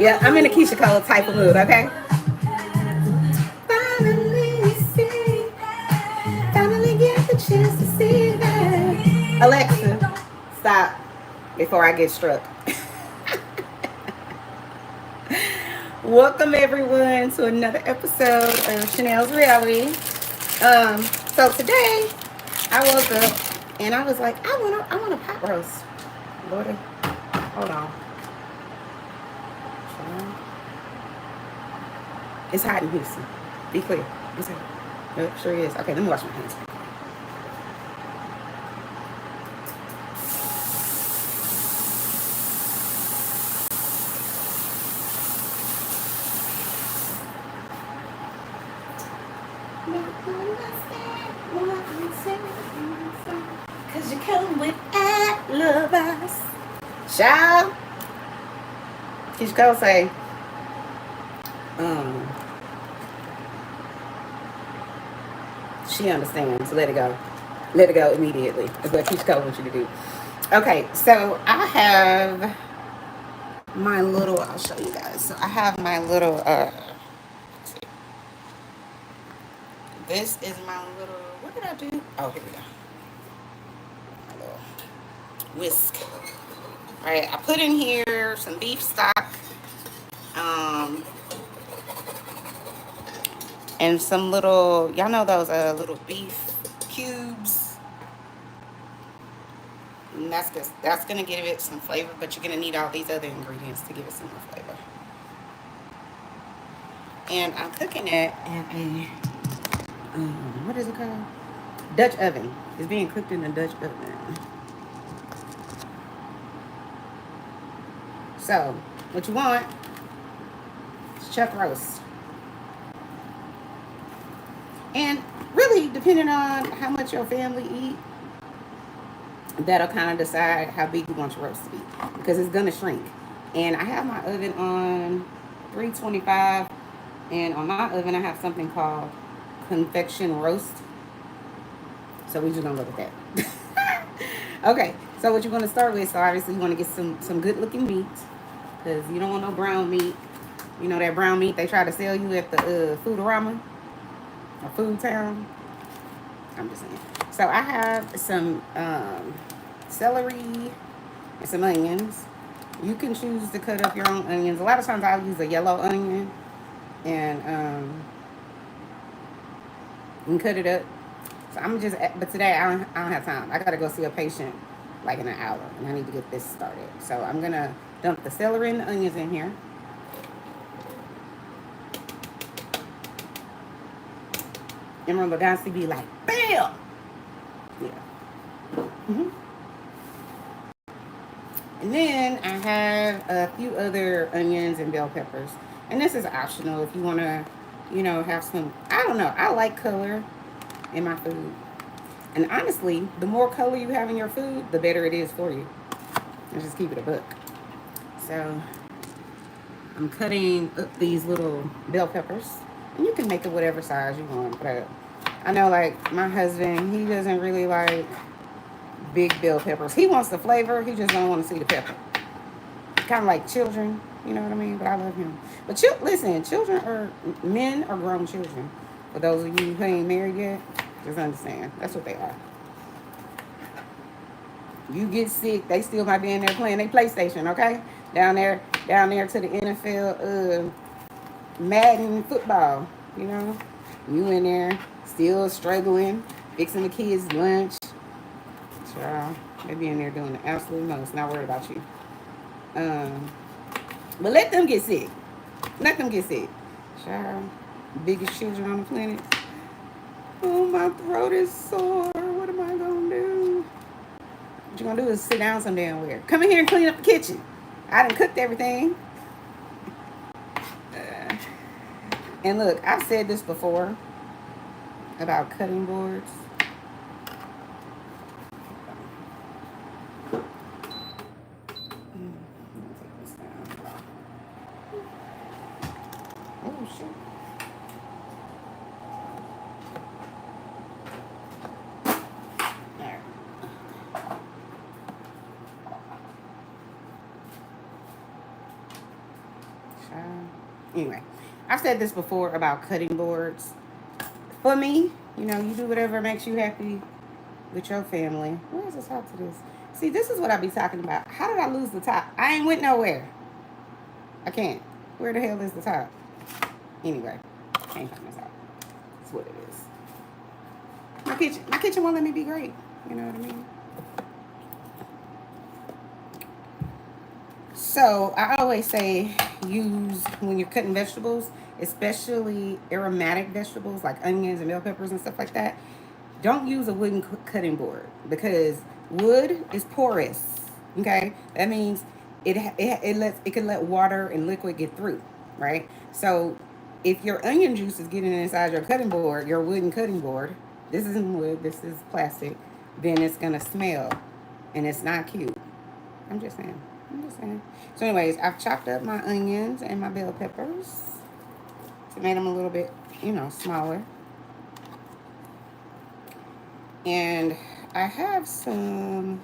Yeah, I'm in a Keisha Cole type of mood, okay? Finally see, finally get the chance to see that. Alexa, stop before I get struck. Welcome everyone to another episode of Chanel's Reality. So today I woke up and I was like, I want a pot roast. Lord, hold on. It's hot in Houston. Be clear. It's hot. Yep, sure is. Okay, let me wash my hands. Cause you come with lovers. Child. Keisha Cole say, um, she understands. Let it go. Let it go immediately. That's what Keisha Cole wants you to do. Okay, so I have my little, I'll show you guys. So I have my little, this is my little, what did I do? Oh, here we go. My little whisk. All right, I put in here some beef stock, um, and some little, y'all know those little beef cubes. And that's gonna give it some flavor, but you're gonna need all these other ingredients to give it some more flavor. And I'm cooking it in a, what is it called? Dutch oven. It's being cooked in a Dutch oven. So, what you want is chuck roast. And really, depending on how much your family eat, that'll kind of decide how big you want your roast to be. Because it's going to shrink. And I have my oven on 325. And on my oven, I have something called convection roast. So we just going to go with that. Okay, so what you're going to start with, so obviously you want to get some good looking meat. Because you don't want no brown meat. You know that brown meat they try to sell you at the Foodorama or Food Town. I'm just saying. So I have some celery and some onions. You can choose to cut up your own onions. A lot of times I'll use a yellow onion and you can cut it up. So I'm just, but today I don't have time. I gotta go see a patient like in an hour and I need to get this started. So I'm gonna dump the celery and the onions in here. And remember, guys, to be like, bam! Yeah. Mm-hmm. And then I have a few other onions and bell peppers. And this is optional if you want to, have some, I don't know. I like color in my food. And honestly, the more color you have in your food, the better it is for you. Let's just keep it a buck. So I'm cutting up these little bell peppers. And you can make it whatever size you want. But I know, like, my husband, he doesn't really like big bell peppers. He wants the flavor. He just don't want to see the pepper. Kind of like children. You know what I mean? But I love him. But listen, men are grown children. For those of you who ain't married yet, just understand. That's what they are. You get sick, they still might be in there playing their PlayStation, okay? Down there to the NFL Madden football, You in there still struggling, fixing the kids' lunch. Child, they be in there doing the absolute most. Not worried about you. But let them get sick. Let them get sick. Child, biggest children on the planet. Oh, my throat is sore. What am I gonna do? What you gonna do is sit down some damn where. Come in here and clean up the kitchen. I done cooked everything. And look, I've said this before about cutting boards. Oh, shit. There. Anyway, I've said this before about cutting boards. For me, you know, you do whatever makes you happy with your family. Where's the top to this? See, this is what I be talking about. How did I lose the top? I ain't went nowhere. I can't. Where the hell is the top? Anyway, can't find this out. That's what it is. My kitchen won't let me be great. You know what I mean? So I always say use when you're cutting vegetables, especially aromatic vegetables like onions and bell peppers and stuff like that. Don't use a wooden cutting board because wood is porous. Okay, that means it can let water and liquid get through, right? So if your onion juice is getting inside your cutting board, your wooden cutting board, this isn't wood, this is plastic, then it's gonna smell, and it's not cute. I'm just saying. I'm just saying. So, anyways, I've chopped up my onions and my bell peppers to make them a little bit, you know, smaller. And I have some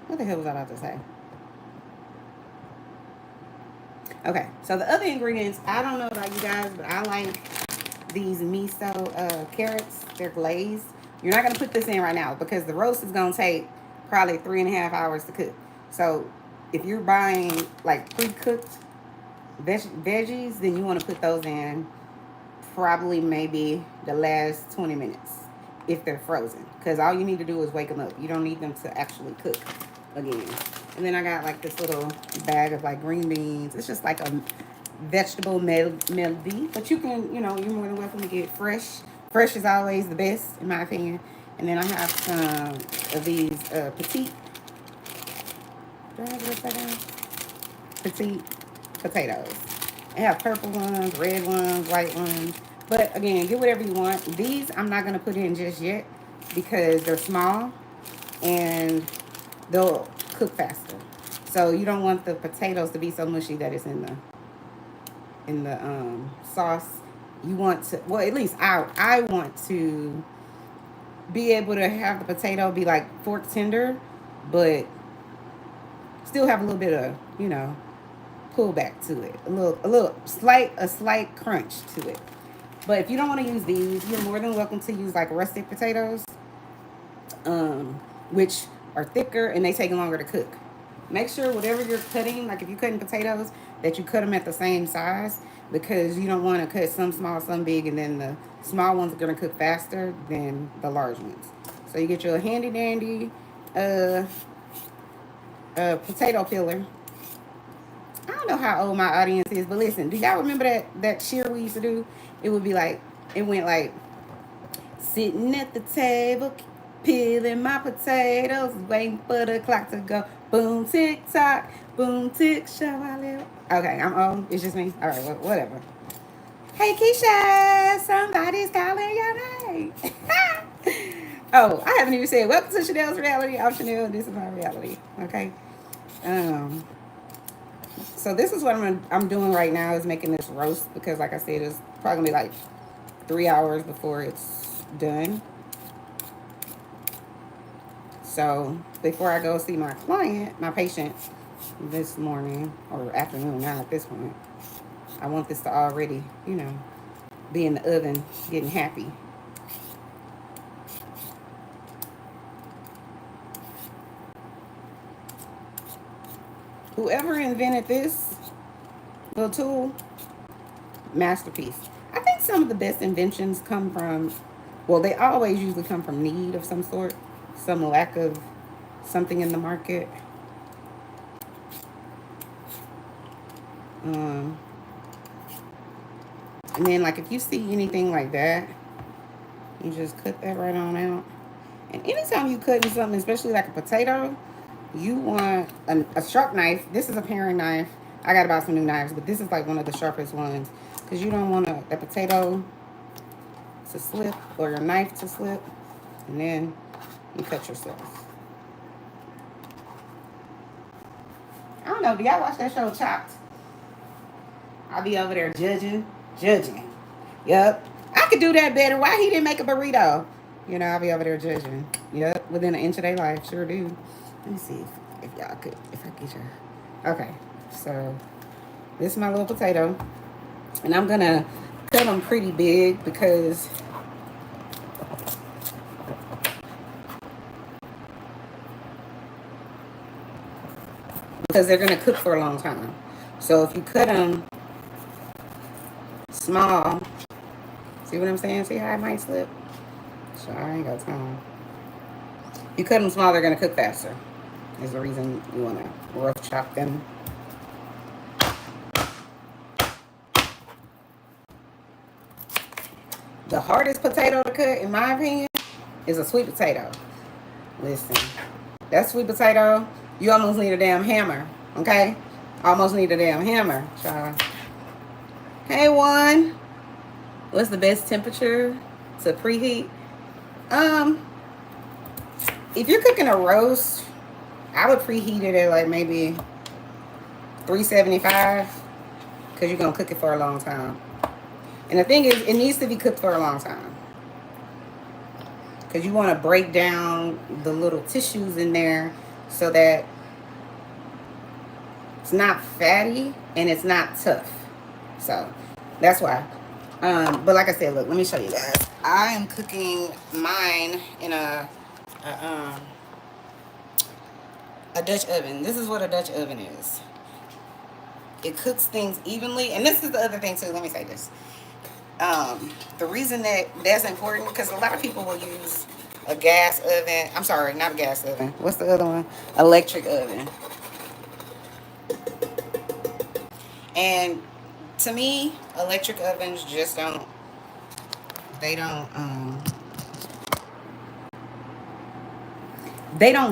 what the hell was I about to say? Okay, so the other ingredients, I don't know about you guys, but I like these miso carrots. They're glazed. You're not going to put this in right now because the roast is going to take probably 3.5 hours to cook. So if you're buying like pre-cooked veggies, then you want to put those in probably maybe the last 20 minutes if they're frozen. Because all you need to do is wake them up. You don't need them to actually cook again. And then I got like this little bag of like green beans. It's just like a vegetable melody. But you can, you know, you're more than welcome to get fresh. Fresh is always the best, in my opinion. And then I have some of these petite, do I have this petite potatoes. I have purple ones, red ones, white ones. But again, get whatever you want. These I'm not going to put in just yet because they're small and they'll cook faster. So you don't want the potatoes to be so mushy that it's in the sauce. You want to, well, at least I want to be able to have the potato be like fork tender, but still have a little bit of, you know, pull back to it. A slight crunch to it. But if you don't want to use these, you're more than welcome to use like rustic potatoes, which are thicker and they take longer to cook. Make sure whatever you're cutting, like if you're cutting potatoes, that you cut them at the same size because you don't want to cut some small, some big, and then the small ones are going to cook faster than the large ones. So you get your handy dandy potato peeler. I don't know how old my audience is, but listen, do y'all remember that cheer we used to do? It would be like, it went like, sitting at the table, peeling my potatoes, waiting for the clock to go. Boom, tick tock, boom, tick, shall I live? Okay, I'm old. It's just me. All right, whatever. Hey, Keisha, somebody's calling your name. Oh, I haven't even said welcome to Chanel's reality. I'm Chanel. This is my reality. Okay. So this is what I'm doing right now is making this roast because, like I said, it's probably gonna be like 3 hours before it's done. So before I go see my client, my patient, this morning or afternoon now at this point, I want this to already, you know, be in the oven getting happy. Whoever invented this little tool, masterpiece. I think some of the best inventions come from, well, they always usually come from need of some sort, some lack of something in the market. And then, like, if you see anything like that, you just cut that right on out. And anytime you cutting something, especially like a potato, you want a sharp knife. This is a paring knife. I got to buy some new knives, but this is like one of the sharpest ones because you don't want a potato to slip or your knife to slip, and then you cut yourself. I don't know. Do y'all watch that show Chopped? I'll be over there judging. Yep. I could do that better. Why he didn't make a burrito? You know, I'll be over there judging. Yep, within an inch of their life, sure do. Let me see if y'all could, if I get your. Okay, so this is my little potato, and I'm gonna cut them pretty big because they're gonna cook for a long time. So if you cut them small, see what I'm saying? See how it might slip? So I ain't got time. You cut them small, they're gonna cook faster. Is the reason you wanna rough chop them. The hardest potato to cut, in my opinion, is a sweet potato. Listen, that sweet potato, you almost need a damn hammer, okay? Almost need a damn hammer, child. Hey, one. What's the best temperature to preheat? If you're cooking a roast, I would preheat it at like maybe 375 because you're going to cook it for a long time. And the thing is, it needs to be cooked for a long time because you want to break down the little tissues in there so that it's not fatty and it's not tough. So that's why. But like I said, look, let me show you guys. I am cooking mine in a Dutch oven. This is what a Dutch oven is. It cooks things evenly. And this is the other thing too. Let me say this. The reason that's important, because a lot of people will use a gas oven. I'm sorry, not a gas oven. What's the other one? Electric oven. And to me, electric ovens just don't, they don't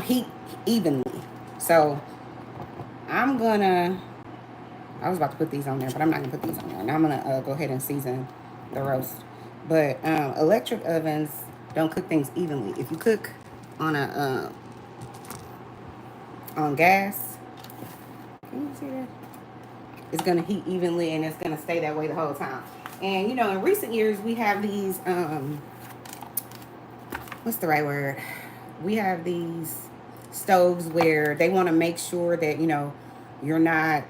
heat evenly. So I was about to put these on there, but I'm not gonna put these on there. Now I'm gonna go ahead and season the roast. But electric ovens don't cook things evenly. If you cook on on gas, can you see that? It's gonna heat evenly and it's gonna stay that way the whole time. And you know, in recent years we have these what's the right word? We have these stoves where they want to make sure that, you know, you're not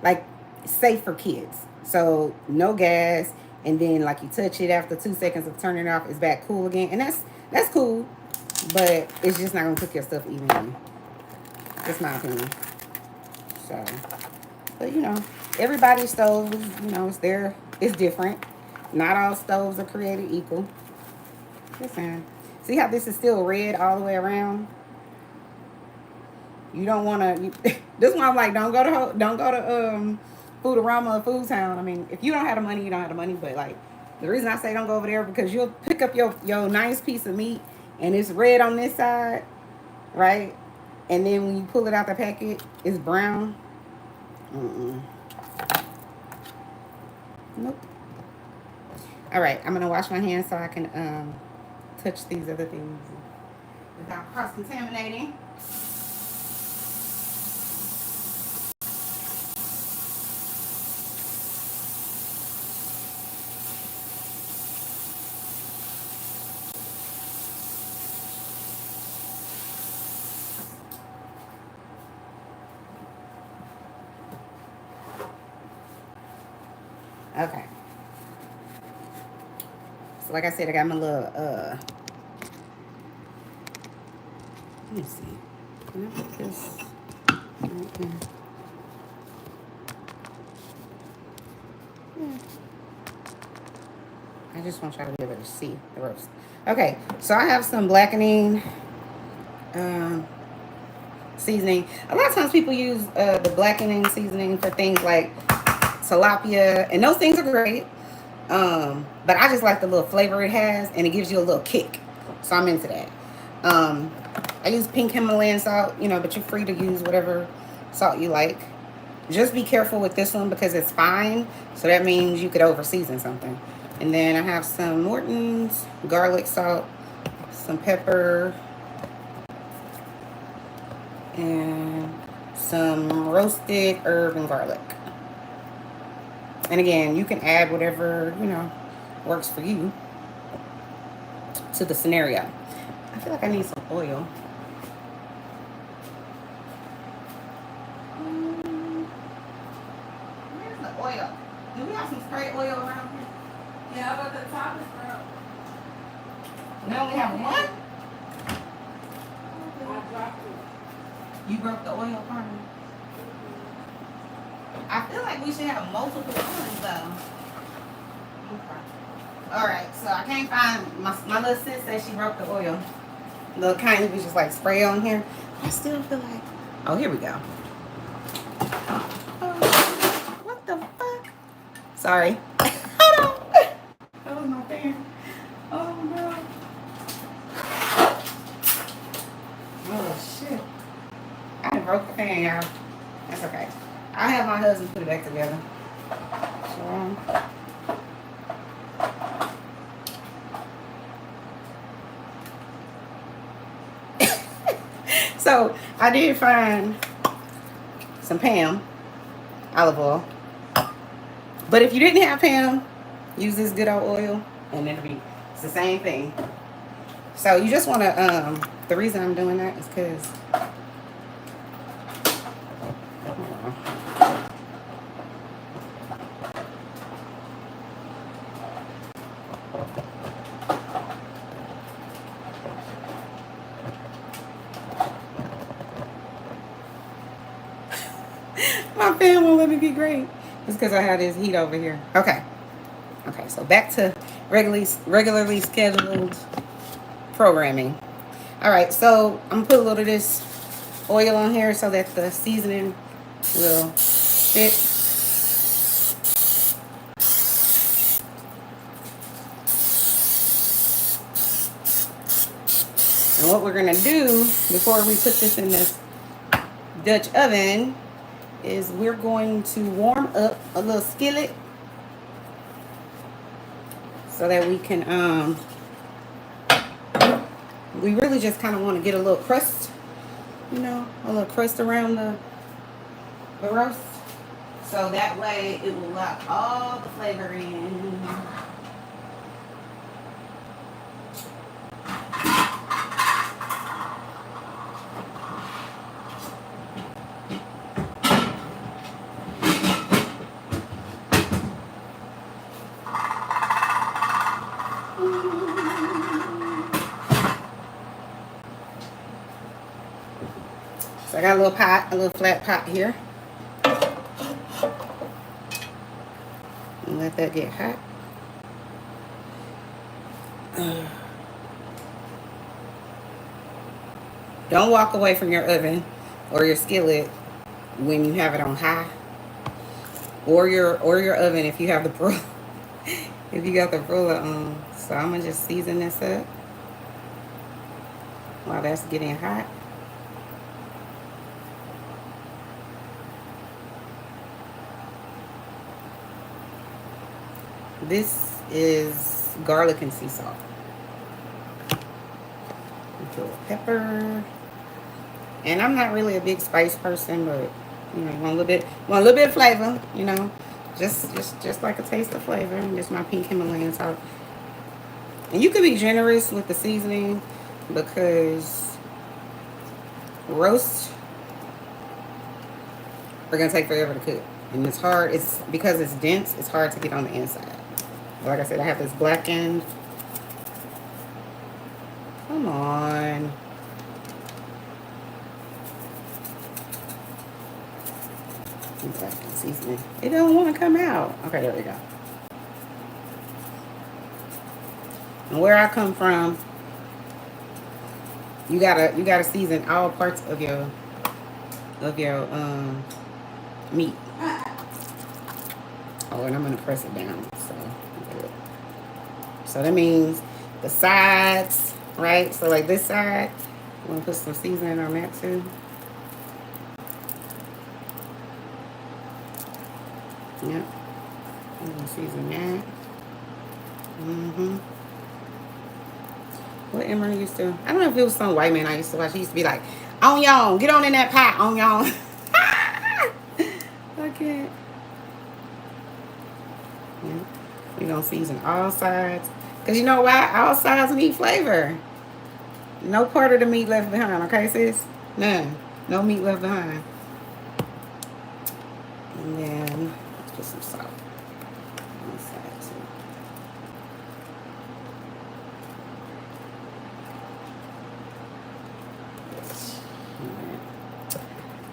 like safe for kids. So no gas, and then like you touch it after 2 seconds of turning it off, it's back cool again. And that's cool, but it's just not gonna cook your stuff evenly. That's my opinion. So, but you know, everybody's stove, you know, it's different. Not all stoves are created equal. Listen, see how this is still red all the way around? You don't want to. This one I'm like, don't go to Foodorama or Food Town. I mean, if you don't have the money, you don't have the money. But like, the reason I say don't go over there because you'll pick up your nice piece of meat and it's red on this side, right? And then when you pull it out the packet, it's brown. Nope. All right, I'm gonna wash my hands so I can touch these other things without cross-contaminating. Okay. So like I said, I got my little let me see. Can I put this right here? Yeah. I just want y'all to be able to see the roast. Okay, so I have some blackening seasoning. A lot of times people use the blackening seasoning for things like tilapia, and those things are great. But I just like the little flavor it has, and it gives you a little kick. So I'm into that. I use pink Himalayan salt, you know, but you're free to use whatever salt you like. Just be careful with this one because it's fine. So that means you could over season something. And then I have some Morton's garlic salt, some pepper, and some roasted herb and garlic. And again, you can add whatever, you know, works for you to the scenario. I feel like I need some oil. Where's the oil? Do we have some spray oil around here? Yeah, but the top is brown. We only have one? I dropped it. You broke the oil, Carmen? I feel like we should have multiple ones though. Okay. Alright, so I can't find my little sis said she broke the oil. The kind of was just like spray on here. I still feel like, oh, here we go. Oh, what the fuck? Sorry. Hold on. That was my fan. Oh no. Oh shit. I done broke the fan, y'all. That's okay. I have my husband put it back together. So I did find some Pam olive oil. But if you didn't have Pam, use this good old oil and it's the same thing. So you just want to, the reason I'm doing that is because, my fan won't let me be great. It's because I had this heat over here. Okay. Okay, so back to regularly scheduled programming. All right, so I'm gonna put a little of this oil on here so that the seasoning will fit. And what we're gonna do before we put this in this Dutch oven is we're going to warm up a little skillet so that we can we really just kind of want to get a little crust, you know, a little crust around the roast, so that way it will lock all the flavor in. So I got a little pot, a little flat pot here. And let that get hot. Don't walk away from your oven or your skillet when you have it on high. Or your oven if you have the broiler. If you got the broiler on. So I'm gonna just season this up while that's getting hot. This is garlic and sea salt. Pepper. And I'm not really a big spice person, but you know, want a little bit of flavor, you know. Just like a taste of flavor. And just my pink Himalayan salt. And you could be generous with the seasoning because roast are gonna take forever to cook. And it's hard, it's because it's dense, it's hard to get on the inside. Like I said, I have this blackened. Come on. Seasoning. It don't want to come out. Okay, there we go. And where I come from, you gotta season all parts of your meat. Oh, and I'm gonna press it down. So that means the sides, right? So like this side, I'm gonna put some seasoning on that too. Yep. I'm gonna season that. What Emery used to, I don't know if it was some white man I used to watch. He used to be like, on y'all, get on in that pot, on y'all. I can't. Yeah. We're gonna season all sides. Cause you know why? All sides need flavor. No part of the meat left behind, okay, sis? None. No meat left behind. And then let's put some salt on the side too.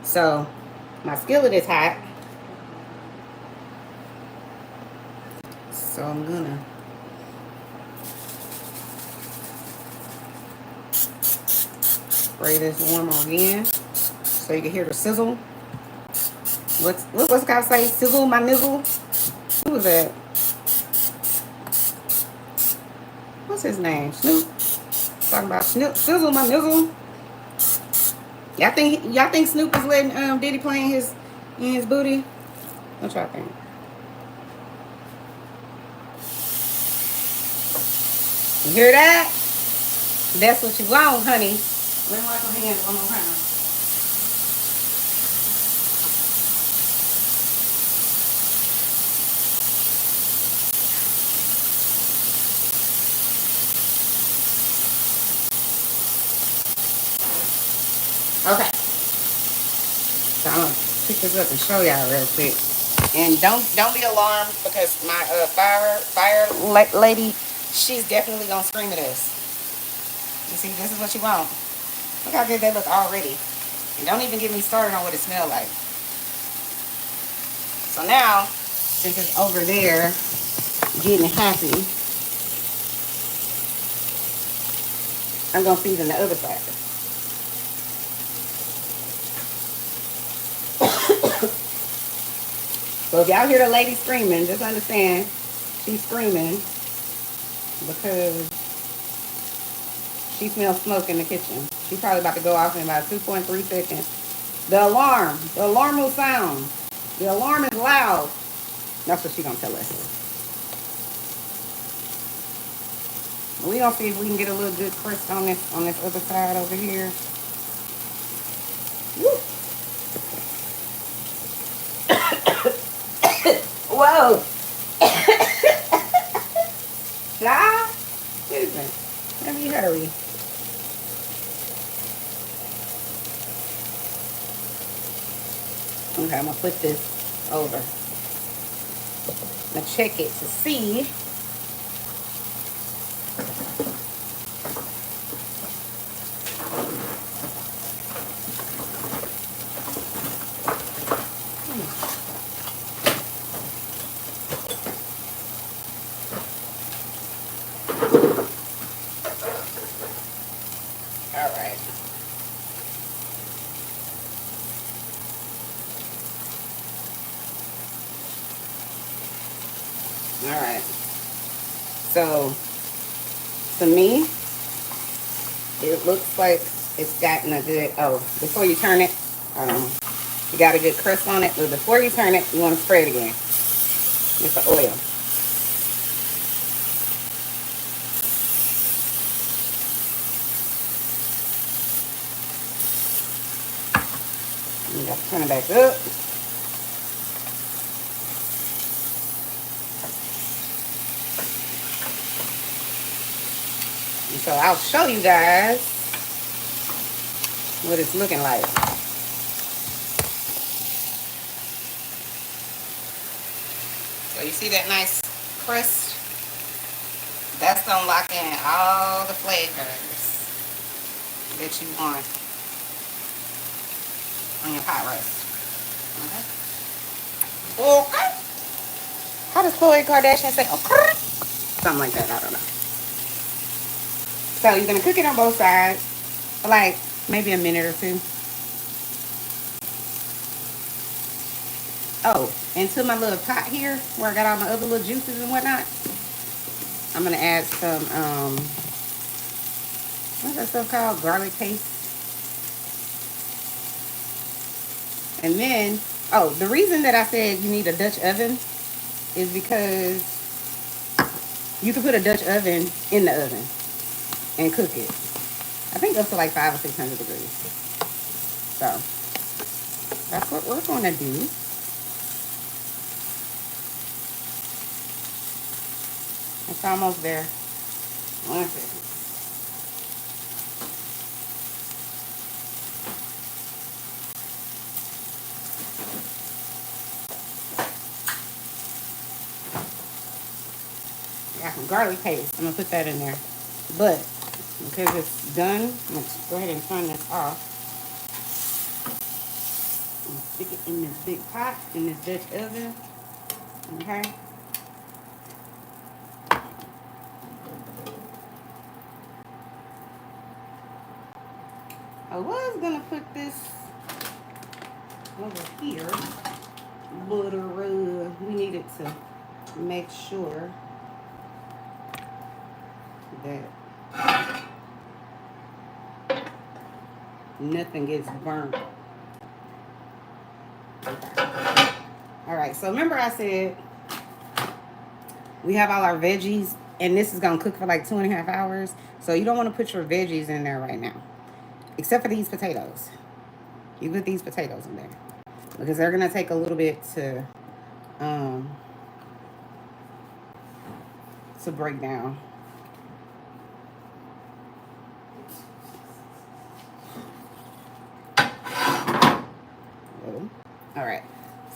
So my skillet is hot. So I'm gonna spray this warm again so you can hear the sizzle. What's the guy say? Sizzle my nizzle? Who was that? What's his name? Snoop? Talking about Snoop, sizzle my nizzle. Y'all think Snoop is letting Diddy play in his booty? What y'all think? You hear that? That's what you want, honey. Let me wash my hands one more time. Okay. So I'm gonna pick this up and show y'all real quick. And don't be alarmed because my fire lady, she's definitely gonna scream at us. You see, this is what you want. Look how good they look already. And don't even get me started on what it smells like. So now, since it's over there getting happy, I'm gonna season the other side. So if y'all hear the lady screaming, just understand she's screaming because she smells smoke in the kitchen. She's probably about to go off in about 2.3 seconds. The alarm will sound. The alarm is loud. That's what she's gonna tell us. We're gonna see if we can get a little good crisp on this other side over here. Woo. Whoa. Child. Excuse me. Let me hurry. Okay, I'm gonna put this over. I'm gonna check it to see. All right. All right. So, to me, it looks like it's gotten a good, before you turn it, you got a good crust on it, but before you turn it, you want to spray it again with the oil. You got to turn it back up. And so I'll show you guys what it's looking like. So you see that nice crust? That's gonna lock in all the flavors that you want on your pot roast. Okay. How does Khloe Kardashian say okay? Something like that, I don't know. So you're gonna cook it on both sides for like maybe a minute or two. Oh, and to my little pot here where I got all my other little juices and whatnot, I'm gonna add some what's that stuff called? Garlic paste. And then, the reason that I said you need a Dutch oven is because you can put a Dutch oven in the oven and cook it. I think up to like 500 or 600 degrees. So that's what we're gonna do. It's almost there. One second. Got some garlic paste. I'm gonna put that in there. But because it's done, I'm gonna go ahead and turn this off. And stick it in this big pot in this Dutch oven. Okay. I was gonna put this over here, but we needed to make sure that nothing gets burnt. All right, so remember I said we have all our veggies, and this is gonna cook for like 2.5 hours. So you don't want to put your veggies in there right now, except for these potatoes. You put these potatoes in there because they're gonna take a little bit to break down. All right,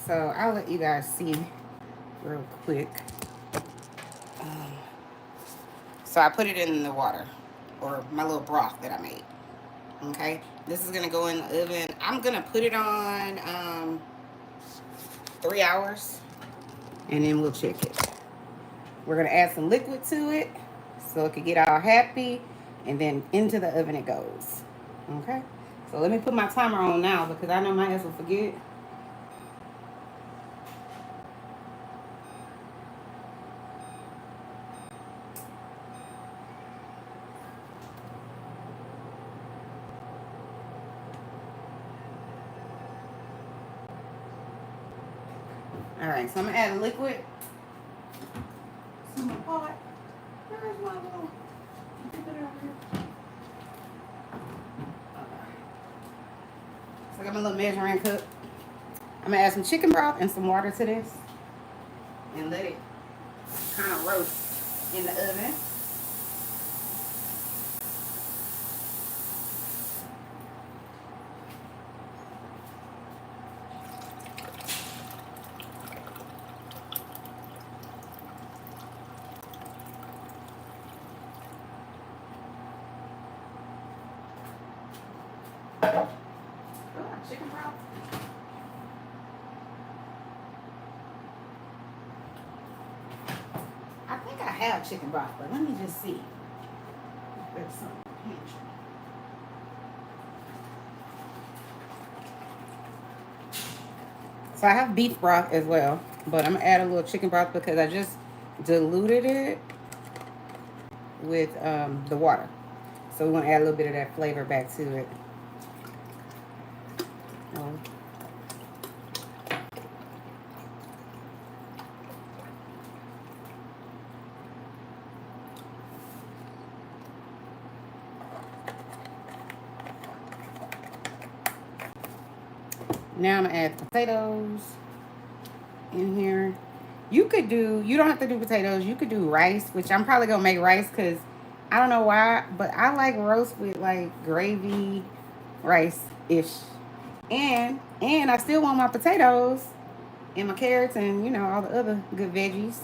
so I'll let you guys see real quick. So I put it in the water, or my little broth that I made. Okay, this is gonna go in the oven. I'm gonna put it on 3 hours, and then we'll check it. We're gonna add some liquid to it so it can get all happy, and then into the oven it goes. Okay, so let me put my timer on now because I know my ass will forget. All right, so I'm gonna add liquid to my pot. Where's my little? Put it over here. So I got my little measuring cup. I'm gonna add some chicken broth and some water to this, and let it kind of roast in the oven. Chicken broth. I think I have chicken broth, but let me just see. There's some pantry. So I have beef broth as well, but I'm gonna add a little chicken broth because I just diluted it with the water. So we want to add a little bit of that flavor back to it. Now I'm gonna add potatoes in here. You don't have to do potatoes. You could do rice, which I'm probably gonna make rice because I don't know why, but I like roast with like gravy rice-ish. And I still want my potatoes and my carrots and all the other good veggies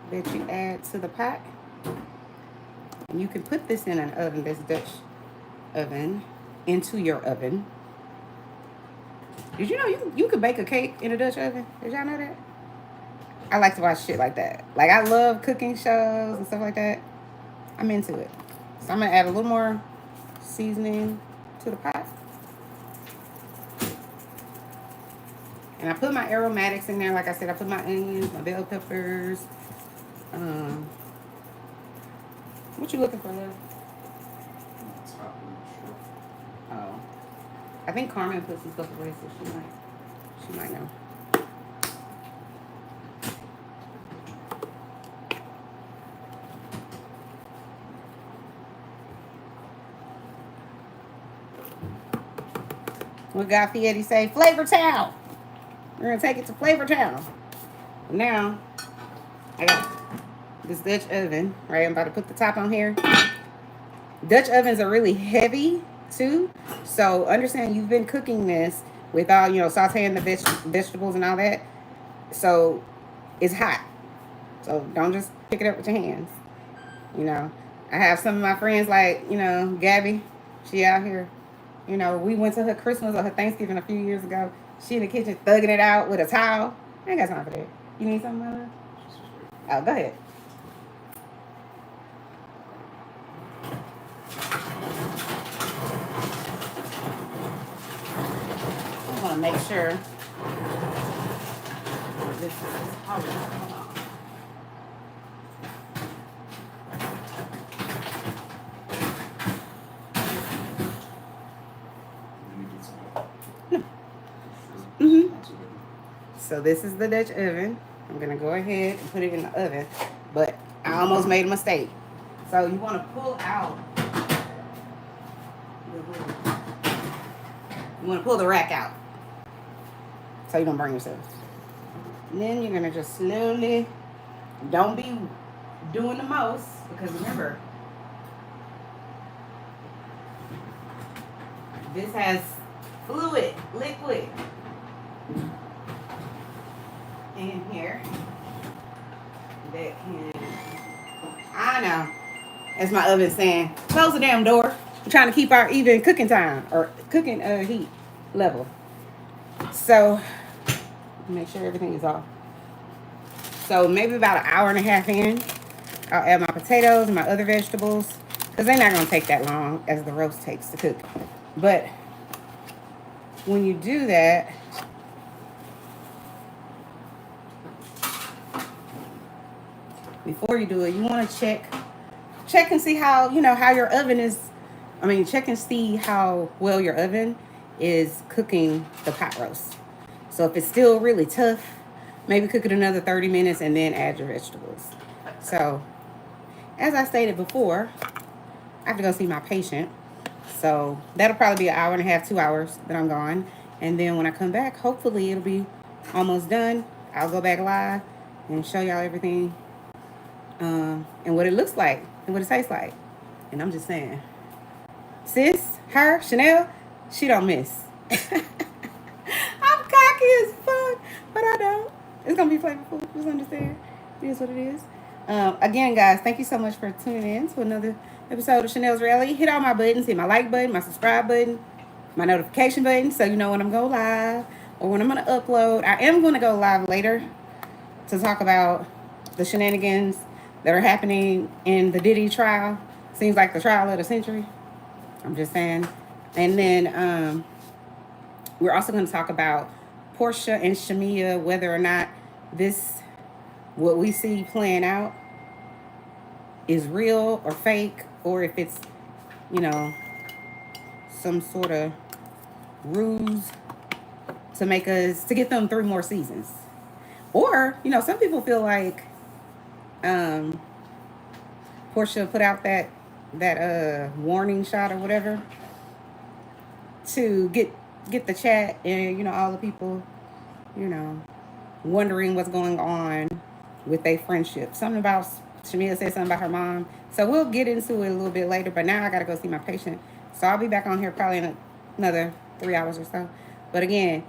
that you add to the pot. And you can put this in an oven, this Dutch oven, into your oven. Did you know you could bake a cake in a Dutch oven? Did y'all know that? I like to watch shit like that. Like, I love cooking shows and stuff like that. I'm into it. So I'm going to add a little more seasoning to the pot. And I put my aromatics in there. Like I said, I put my onions, my bell peppers. What you looking for, love? Oh. I think Carmen put some stuff away, so she might know. What Guy Fieri say? Flavor Town. We're gonna take it to Flavor Town. Now, I got this Dutch oven, right? I'm about to put the top on here. Dutch ovens are really heavy too. So understand you've been cooking this with all, sauteing the vegetables and all that. So it's hot. So don't just pick it up with your hands. I have some of my friends like, Gabby. She out here. We went to her Christmas or her Thanksgiving a few years ago. She in the kitchen thugging it out with a towel. I ain't got time for that. You need something, Mother? Oh, go ahead. I want to make sure this is hold on. So this is the Dutch oven. I'm going to go ahead and put it in the oven. But I almost made a mistake. So you want to pull out. You want to pull the rack out. So you don't burn yourself. And then you're going to just slowly. Don't be doing the most. Because remember. This has fluid, liquid. In here that can, I know, as my oven saying, close the damn door. I'm trying to keep our even cooking time or cooking heat level. So make sure everything is off. So maybe about an hour and a half in, I'll add my potatoes and my other vegetables because they're not going to take that long as the roast takes to cook. But when you do that, before you do it, you want to check and see how, how your oven is. Check and see how well your oven is cooking the pot roast. So if it's still really tough, maybe cook it another 30 minutes and then add your vegetables. So as I stated before, I have to go see my patient. So that'll probably be an hour and a half, 2 hours that I'm gone. And then when I come back, hopefully it'll be almost done. I'll go back live and show y'all everything. And what it looks like and what it tastes like. And I'm just saying, sis, her, Chanel, she don't miss. I'm cocky as fuck, but I don't. It's gonna be flavorful. Just understand. It is what it is. Again, guys, thank you so much for tuning in to another episode of Chanel's Reality. Hit all my buttons. Hit my like button, my subscribe button, my notification button, so you know when I'm going live or when I'm gonna upload. I am gonna go live later to talk about the shenanigans that are happening in the Diddy trial. Seems like the trial of the century. I'm just saying. And then we're also going to talk about Portia and Shamia, whether or not what we see playing out is real or fake, or if it's, some sort of ruse to get them 3 more seasons. Or, some people feel like Portia put out that warning shot or whatever to get the chat and all the people wondering what's going on with their friendship. Something about Shamia said something about her mom. So we'll get into it a little bit later. But now I gotta go see my patient. So I'll be back on here probably in another 3 hours or so. But again,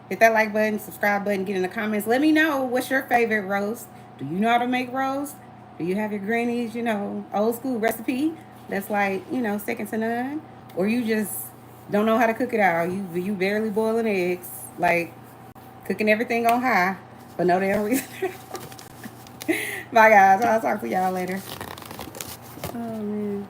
hit that like button, subscribe button, get in the comments. Let me know what's your favorite roast. Do you know how to make roast? Do you have your granny's, old school recipe that's like, second to none? Or you just don't know how to cook it out? You barely boiling eggs, like cooking everything on high for no damn reason. Bye, guys. I'll talk to y'all later. Oh, man.